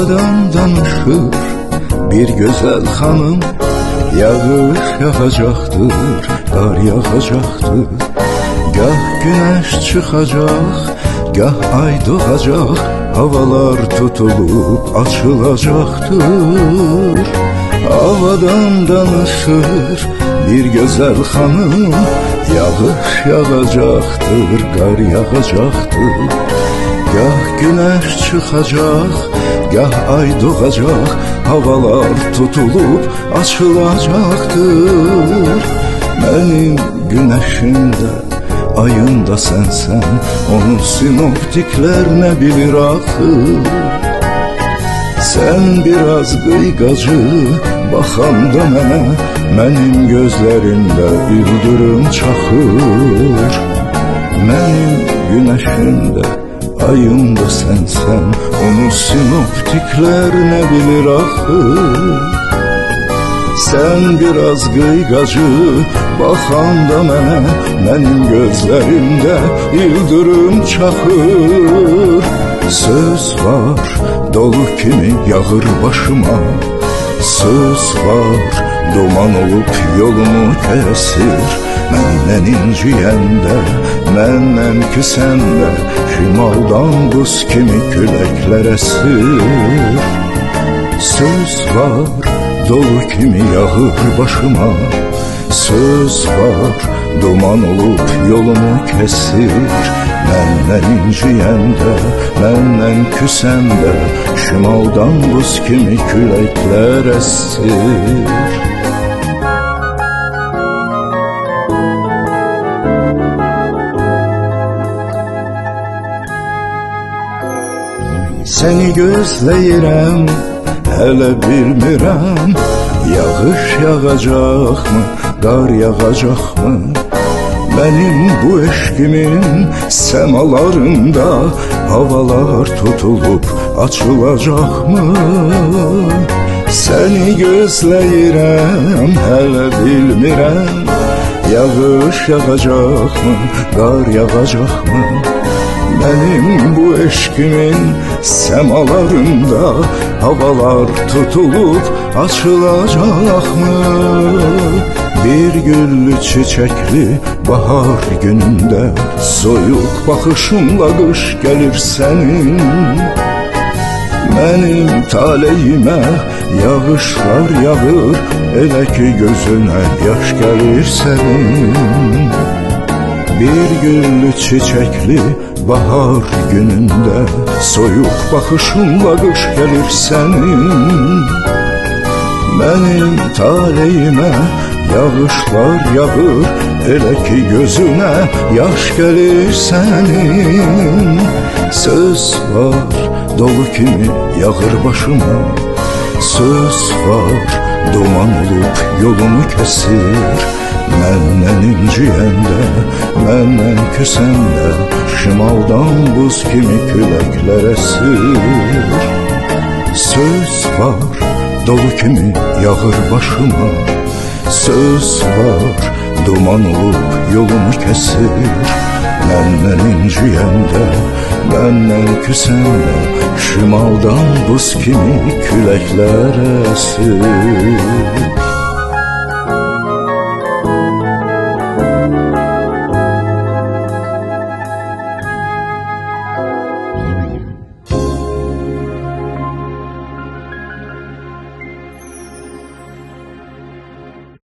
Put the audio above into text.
havadan danışır bir güzel hanım. Yağış yağacaktır, kar yağacaktır. Gah güneş çıkacak, gah ay doğacak. Havalar tutulup açılacaktır. Havadan danışır bir güzel hanım. Yağış yağacaktır, kar yağacaktır. Gah güneş çıkacak, gah ay doğacak. Havalar tutulup açılacaktır. Benim güneşimde, ayında sensen, onun sinoptikler ne bilir axı. Sen biraz qıyqacı baxanda mənə, mənim gözlərimdə ildırım çaxır. Mənim güneşimdə, ayında sensen, onun sinoptikler ne bilir axı. Sen biraz qıyqacı baxanda mənə, mənim gözlərimdə ildırım çaxır. Söz var, dolu kimi yağır başıma. Söz var, duman olup yolumu kəsir. Məndən inciyəndə, məndən küsəndə, şimaldan buz kimi küləklər əsir. Söz var, dolu kimi yağır başıma. Söz var, duman olup yolumu kəsir. Məndən inciyəndə, məndən küsəndə, şimaldan buz kimi küləklər əsir. Seni gözləyirəm, hələ bilmirəm, yağış yağacaqmı, qar yağacaqmı? Benim bu eşkimin semalarında havalar tutulup açılacakmı? Seni gözləyirəm, hələ bilmirəm, yağış yağacaqmı, qar yağacaqmı? Benim bu eşkimin semalarında havalar tutulup açılacakmı? Bir güllü çiçekli bahar gününde soyuq baxışımla qış gəlir sənin. Mənim taleyimə yağışlar yağır, elə ki gözünə yaş gəlir sənin. Bir güllü çiçekli bahar gününde soyuq baxışımla qış gəlir sənin. Mənim taleyimə yağışlar yağır, elə ki gözünə yaş gəlir sənin. Söz var, dolu kimi yağır başıma. Söz var, duman olup yolumu kəsir. Məndən inciyəndə, məndən küsəndə, şimaldan buz kimi küləklər əsir. Söz var, dolu kimi yağır başıma. Söz var, duman olup yolumu kəsir. Məndən inciyəndə, məndən küsəndə, şimaldan buz kimi küləklər əsir.